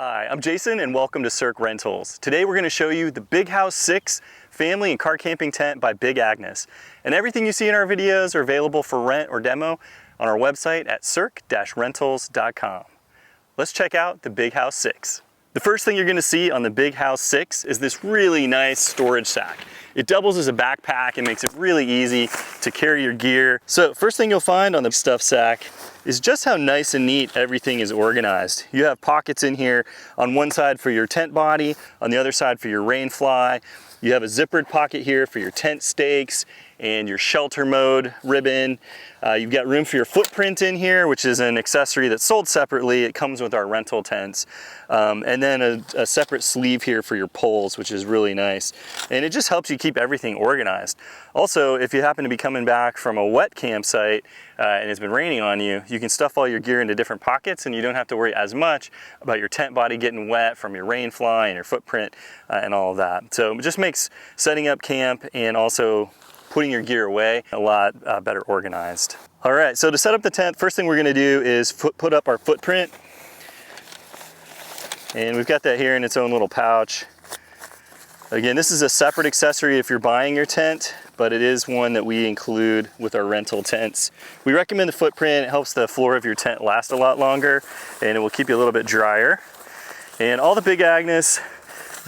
Hi, I'm Jason and welcome to Cirq Rentals. Today we're going to show you the Big House 6 family and car camping tent by Big Agnes. And everything you see in our videos are available for rent or demo on our website at cirq-rentals.com. Let's check out the Big House 6. The first thing you're going to see on the Big House 6 is this really nice storage sack. It doubles as a backpack and makes it really easy to carry your gear. So first thing you'll find on the stuff sack is just how nice and neat everything is organized. You have pockets in here on one side for your tent body, on the other side for your rain fly. You have a zippered pocket here for your tent stakes and your shelter mode ribbon. You've got room for your footprint in here, which is an accessory that's sold separately. It comes with our rental tents. And then a separate sleeve here for your poles, which is really nice. And it just helps you keep everything organized. Also, if you happen to be coming back from a wet campsite and it's been raining on you, you can stuff all your gear into different pockets and you don't have to worry as much about your tent body getting wet from your rain fly and your footprint and all of that. So it just makes setting up camp and also putting your gear away a lot better organized. All right, so to set up the tent, first thing we're gonna do is put up our footprint. And we've got that here in its own little pouch. Again, this is a separate accessory if you're buying your tent, but it is one that we include with our rental tents. We recommend the footprint. It helps the floor of your tent last a lot longer and it will keep you a little bit drier. And all the Big Agnes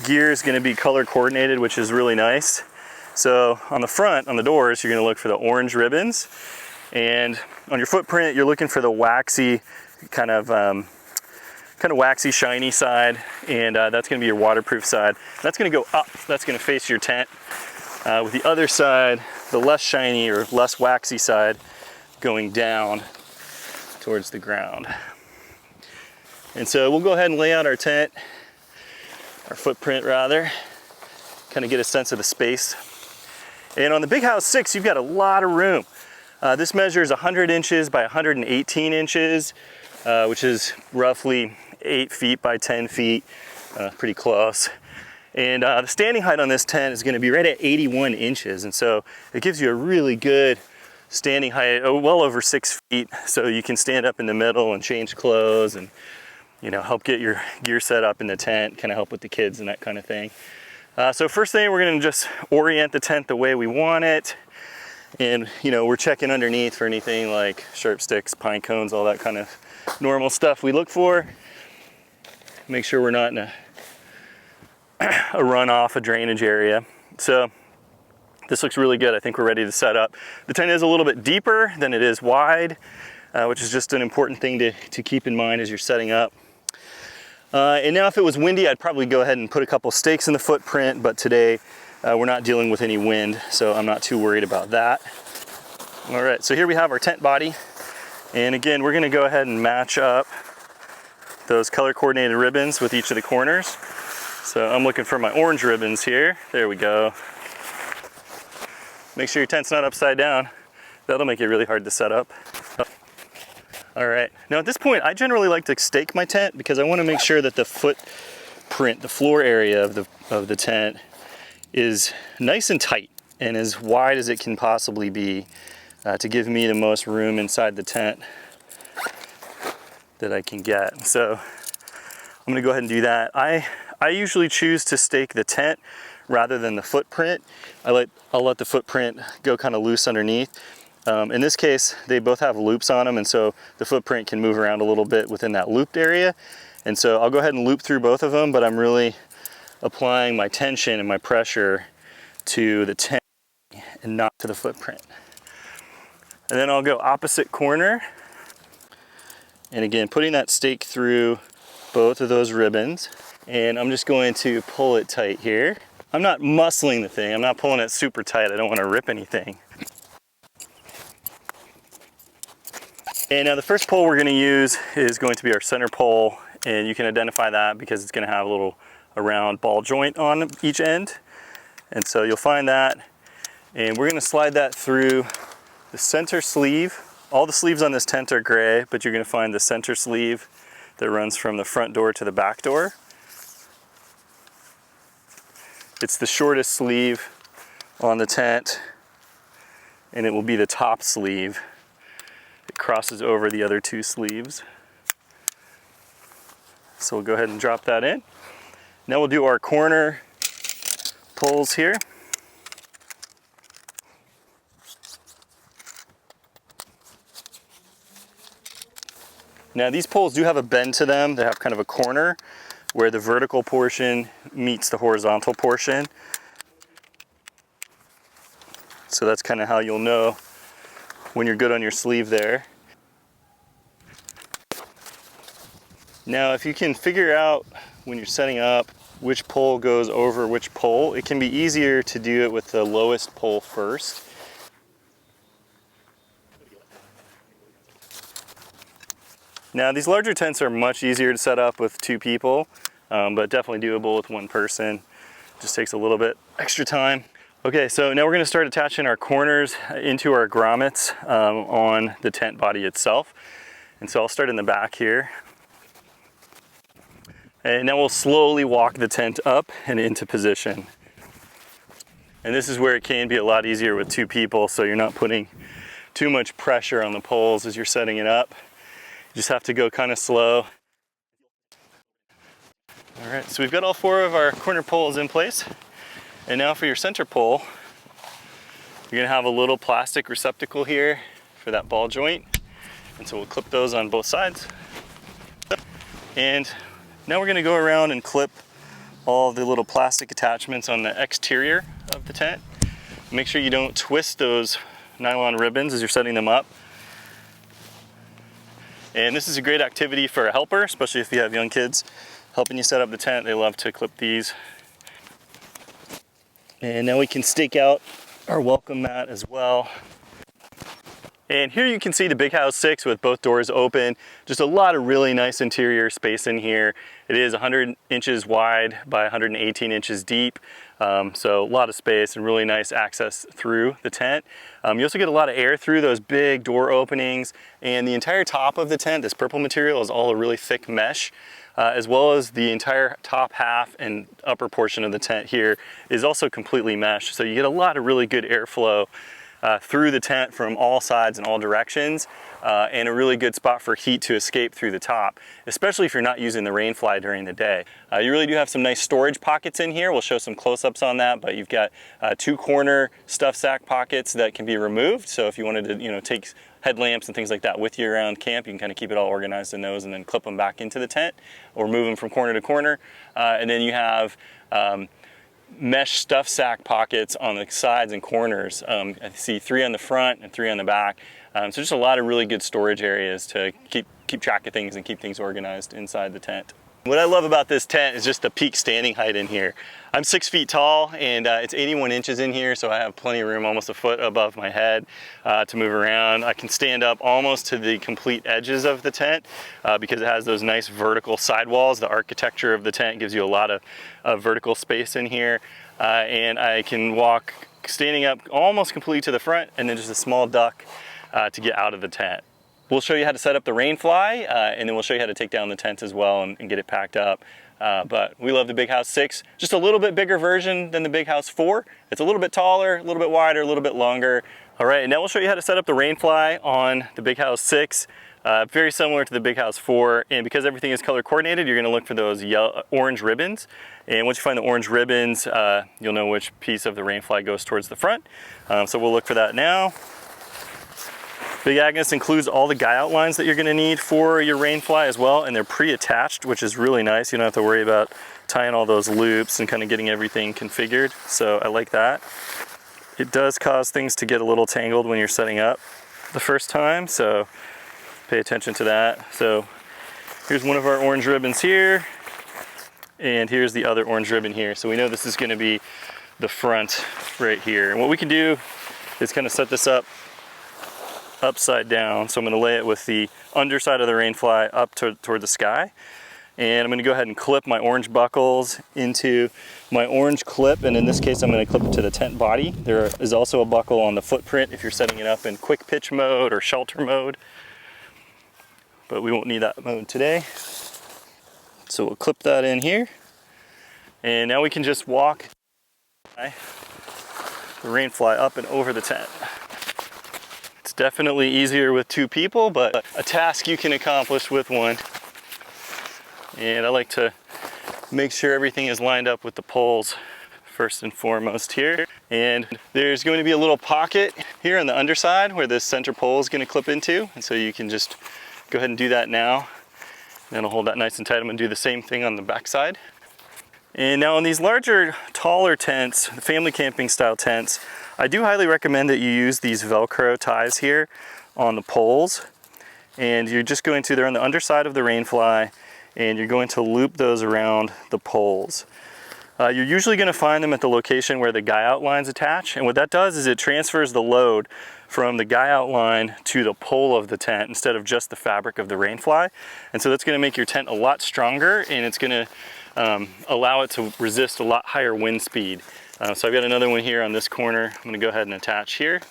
gear is gonna be color coordinated, which is really nice. So on the front, on the doors, you're gonna look for the orange ribbons. And on your footprint, you're looking for the waxy, kind of waxy, shiny side. And that's gonna be your waterproof side. That's gonna go up, that's gonna face your tent. With the other side, the less shiny or less waxy side, going down towards the ground. And so we'll go ahead and lay out our tent, our footprint rather, kind of get a sense of the space. And on the Big House 6, you've got a lot of room. This measures 100 inches by 118 inches, which is roughly 8 feet by 10 feet, pretty close. And the standing height on this tent is gonna be right at 81 inches. And so it gives you a really good standing height, well over 6 feet. So you can stand up in the middle and change clothes and help get your gear set up in the tent, kind of help with the kids and that kind of thing. So first thing, we're gonna just orient the tent the way we want it. And we're checking underneath for anything like sharp sticks, pine cones, all that kind of normal stuff we look for. Make sure we're not in a runoff, a drainage area. So this looks really good. I think we're ready to set up. The tent is a little bit deeper than it is wide, which is just an important thing to keep in mind as you're setting up. And now if it was windy, I'd probably go ahead and put a couple stakes in the footprint, but today we're not dealing with any wind, so I'm not too worried about that. All right, so here we have our tent body. And again, we're gonna go ahead and match up those color coordinated ribbons with each of the corners. So I'm looking for my orange ribbons here. There we go. Make sure your tent's not upside down. That'll make it really hard to set up. All right, now at this point, I generally like to stake my tent because I want to make sure that the footprint, the floor area of the tent is nice and tight and as wide as it can possibly be to give me the most room inside the tent that I can get. So I'm gonna go ahead and do that. I usually choose to stake the tent rather than the footprint. I'll let the footprint go kind of loose underneath. In this case, they both have loops on them, and so the footprint can move around a little bit within that looped area. And so I'll go ahead and loop through both of them, but I'm really applying my tension and my pressure to the tent and not to the footprint. And then I'll go opposite corner. And again, putting that stake through both of those ribbons. And I'm just going to pull it tight here. I'm not muscling the thing. I'm not pulling it super tight. I don't want to rip anything. And now the first pole we're going to use is going to be our center pole, and you can identify that because it's going to have a round ball joint on each end. And so you'll find that, and we're going to slide that through the center sleeve. All the sleeves on this tent are gray, but you're going to find the center sleeve that runs from the front door to the back door. It's the shortest sleeve on the tent, and it will be the top sleeve. It crosses over the other two sleeves. So we'll go ahead and drop that in. Now we'll do our corner poles here. Now these poles do have a bend to them. They have kind of a corner where the vertical portion meets the horizontal portion. So that's kind of how you'll know when you're good on your sleeve there. Now if you can figure out when you're setting up which pole goes over which pole, it can be easier to do it with the lowest pole first. Now these larger tents are much easier to set up with 2 people, but definitely doable with 1 person. Just takes a little bit extra time. Okay, so now we're going to start attaching our corners into our grommets on the tent body itself. And so I'll start in the back here. And now we'll slowly walk the tent up and into position. And this is where it can be a lot easier with 2 people, so you're not putting too much pressure on the poles as you're setting it up. You just have to go kind of slow. All right, so we've got all 4 of our corner poles in place. And now for your center pole, you're gonna have a little plastic receptacle here for that ball joint. And so we'll clip those on both sides. And now we're gonna go around and clip all the little plastic attachments on the exterior of the tent. Make sure you don't twist those nylon ribbons as you're setting them up. And this is a great activity for a helper, especially if you have young kids helping you set up the tent. They love to clip these. And now we can stake out our welcome mat as well. And here you can see the Big House 6 with both doors open. Just a lot of really nice interior space in here. It is 100 inches wide by 118 inches deep. So a lot of space and really nice access through the tent. You also get a lot of air through those big door openings, and the entire top of the tent, this purple material, is all a really thick mesh, as well as the entire top half and upper portion of the tent here is also completely mesh. So you get a lot of really good airflow through the tent from all sides and all directions, and a really good spot for heat to escape through the top, especially if you're not using the rain fly during the day. You really do have some nice storage pockets in here. We'll show some close-ups on that, but you've got 2 corner stuff sack pockets that can be removed. So if you wanted to, take headlamps and things like that with you around camp, you can kind of keep it all organized in those and then clip them back into the tent or move them from corner to corner. And then you have mesh stuff sack pockets on the sides and corners. I see 3 on the front and 3 on the back. So just a lot of really good storage areas to keep track of things and keep things organized inside the tent. What I love about this tent is just the peak standing height in here. I'm 6 feet tall, and it's 81 inches in here, so I have plenty of room, almost a foot above my head, to move around. I can stand up almost to the complete edges of the tent because it has those nice vertical sidewalls. The architecture of the tent gives you a lot of vertical space in here, and I can walk standing up almost completely to the front, and then just a small duck to get out of the tent. We'll show you how to set up the rain fly, and then we'll show you how to take down the tent as well and get it packed up. But we love the Big House 6, just a little bit bigger version than the Big House 4. It's a little bit taller, a little bit wider, a little bit longer. All right, and now we'll show you how to set up the rain fly on the Big House 6. Very similar to the Big House 4, and because everything is color coordinated, you're gonna look for those orange ribbons. And once you find the orange ribbons, you'll know which piece of the rain fly goes towards the front. So we'll look for that now. Big Agnes includes all the guy outlines that you're gonna need for your rain fly as well, and they're pre-attached, which is really nice. You don't have to worry about tying all those loops and kind of getting everything configured, so I like that. It does cause things to get a little tangled when you're setting up the first time, so pay attention to that. So here's one of our orange ribbons here, and here's the other orange ribbon here. So we know this is gonna be the front right here. And what we can do is kind of set this up upside down. So I'm going to lay it with the underside of the rain fly up toward the sky, and I'm going to go ahead and clip my orange buckles into my orange clip, and in this case I'm going to clip it to the tent body. There is also a buckle on the footprint if you're setting it up in quick pitch mode or shelter mode, but we won't need that mode today. So we'll clip that in here, and now we can just walk the rain fly up and over the tent. It's definitely easier with 2 people, but a task you can accomplish with 1. And I like to make sure everything is lined up with the poles first and foremost here. And there's going to be a little pocket here on the underside where this center pole is going to clip into. And so you can just go ahead and do that now. And it'll hold that nice and tight. I'm going to do the same thing on the back side. And now on these larger, taller tents, family camping style tents, I do highly recommend that you use these Velcro ties here on the poles. And you're just going to, they're on the underside of the rainfly, and you're going to loop those around the poles. You're usually going to find them at the location where the guy out lines attach, and what that does is it transfers the load from the guy out line to the pole of the tent instead of just the fabric of the rainfly. And so that's going to make your tent a lot stronger, and it's going to allow it to resist a lot higher wind speed. So I've got another one here on this corner. I'm going to go ahead and attach here,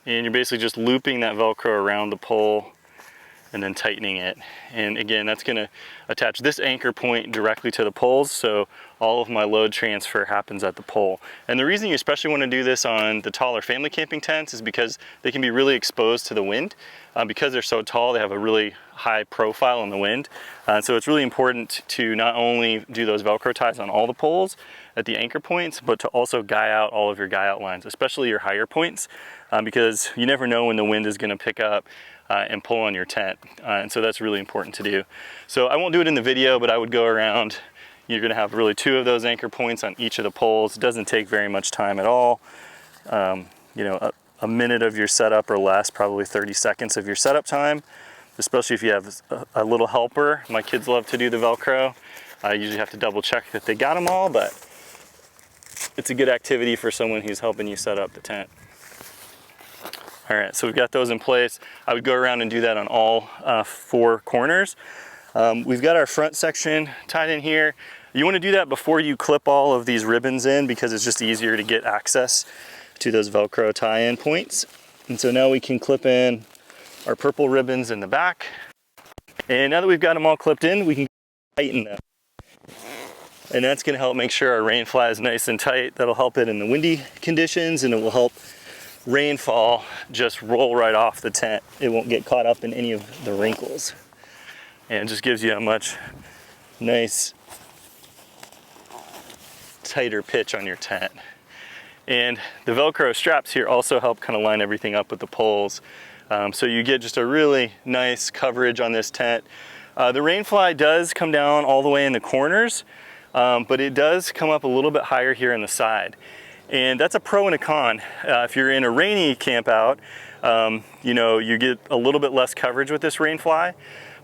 and you're basically just looping that Velcro around the pole and then tightening it. And again, that's gonna attach this anchor point directly to the poles, so all of my load transfer happens at the pole. And the reason you especially wanna do this on the taller family camping tents is because they can be really exposed to the wind. Because they're so tall, they have a really high profile in the wind. So it's really important to not only do those Velcro ties on all the poles at the anchor points, but to also guy out all of your guy out lines, especially your higher points, because you never know when the wind is gonna pick up and pull on your tent. And so that's really important to do. So I won't do it in the video, but I would go around. You're gonna have really 2 of those anchor points on each of the poles. It doesn't take very much time at all. You know, a minute of your setup or less, probably 30 seconds of your setup time, especially if you have a little helper. My kids love to do the Velcro. I usually have to double check that they got them all, but it's a good activity for someone who's helping you set up the tent. All right, so we've got those in place. I would go around and do that on all 4 corners. We've got our front section tied in here. You want to do that before you clip all of these ribbons in, because it's just easier to get access to those Velcro tie-in points. And so now we can clip in our purple ribbons in the back. And now that we've got them all clipped in, we can tighten them. And that's going to help make sure our rain fly is nice and tight. That'll help it in the windy conditions, and it will help rainfall just roll right off the tent. It won't get caught up in any of the wrinkles. And it just gives you a much nice tighter pitch on your tent. And the Velcro straps here also help kind of line everything up with the poles. So you get just a really nice coverage on this tent. The rain fly does come down all the way in the corners, but it does come up a little bit higher here on the side. And that's a pro and a con. If you're in a rainy camp out, you know, you get a little bit less coverage with this rain fly.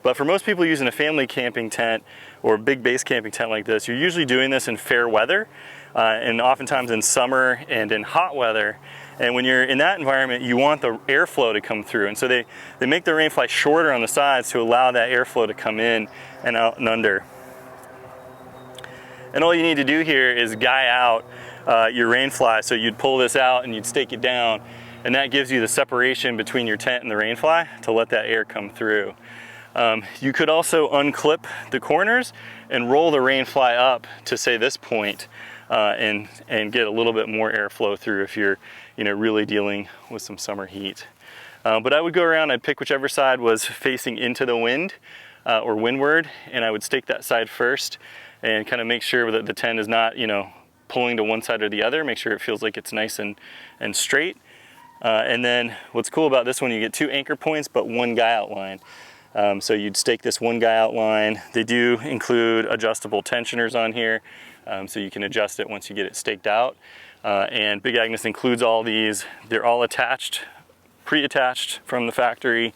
But for most people using a family camping tent or a big base camping tent like this, you're usually doing this in fair weather, and oftentimes in summer and in hot weather. And when you're in that environment, you want the airflow to come through. And so they make the rain fly shorter on the sides to allow that airflow to come in and out and under. And all you need to do here is guy out your rain fly. So you'd pull this out and you'd stake it down, and that gives you the separation between your tent and the rain fly to let that air come through. You could also unclip the corners and roll the rain fly up to, say, this point, and get a little bit more airflow through if you're, you know, really dealing with some summer heat. But I would go around, I'd pick whichever side was facing into the wind or windward, and I would stake that side first and kind of make sure that the tent is not, you know, pulling to one side or the other. Make sure it feels like it's nice and straight. And then what's cool about this one, you get 2 anchor points, but 1 guy out line. So you'd stake this 1 guy out line. They do include adjustable tensioners on here, so you can adjust it once you get it staked out. And Big Agnes includes all these. They're all attached, pre-attached from the factory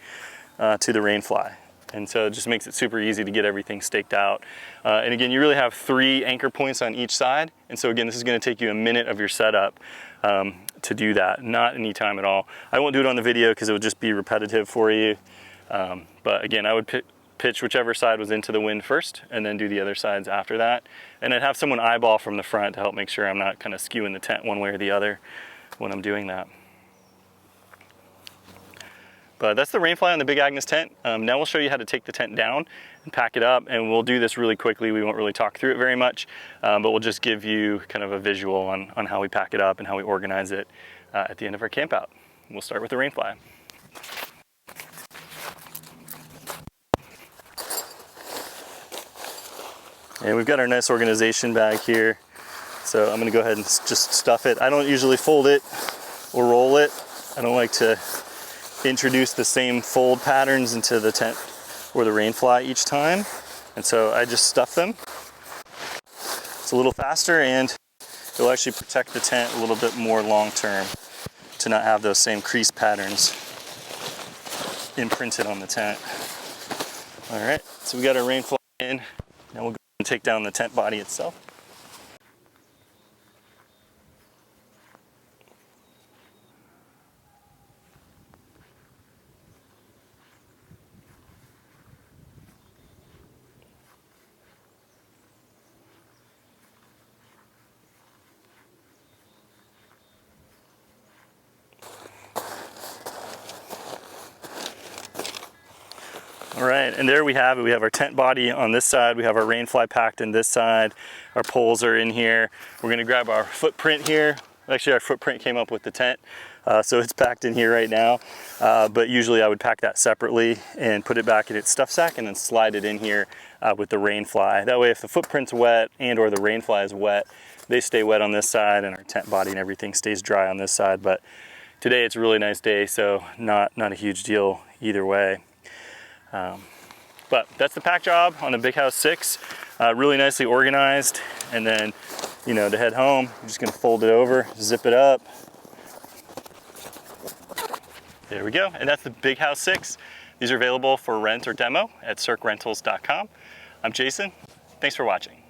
to the rain fly. And so it just makes it super easy to get everything staked out. And again, you really have 3 anchor points on each side. And so again, this is going to take you a minute of your setup to do that, not any time at all. I won't do it on the video because it would just be repetitive for you. But again, I would pitch whichever side was into the wind first, and then do the other sides after that. And I'd have someone eyeball from the front to help make sure I'm not kind of skewing the tent one way or the other when I'm doing that. But that's the rain fly on the Big Agnes tent. Now we'll show you how to take the tent down and pack it up, and we'll do this really quickly. We won't really talk through it very much, but we'll just give you kind of a visual on how we pack it up and how we organize it at the end of our camp out. We'll start with the rain fly. And we've got our nice organization bag here. So I'm gonna go ahead and just stuff it. I don't usually fold it or roll it. I don't like to introduce the same fold patterns into the tent or the rain fly each time. And so I just stuff them. It's a little faster and it'll actually protect the tent a little bit more long term to not have those same crease patterns imprinted on the tent. All right, so we got our rain fly in. Now we'll go and take down the tent body itself. All right, and there we have it. We have our tent body on this side. We have our rain fly packed in this side. Our poles are in here. We're gonna grab our footprint here. Actually, our footprint came up with the tent, so it's packed in here right now. But usually I would pack that separately and put it back in its stuff sack and then slide it in here with the rain fly. That way if the footprint's wet and or the rain fly is wet, they stay wet on this side and our tent body and everything stays dry on this side. But today it's a really nice day, so not a huge deal either way. But that's the pack job on the Big House 6, really nicely organized. And then, you know, to head home, I'm just gonna fold it over, zip it up. There we go, and that's the Big House 6. These are available for rent or demo at cir-rentals.com. I'm Jason, thanks for watching.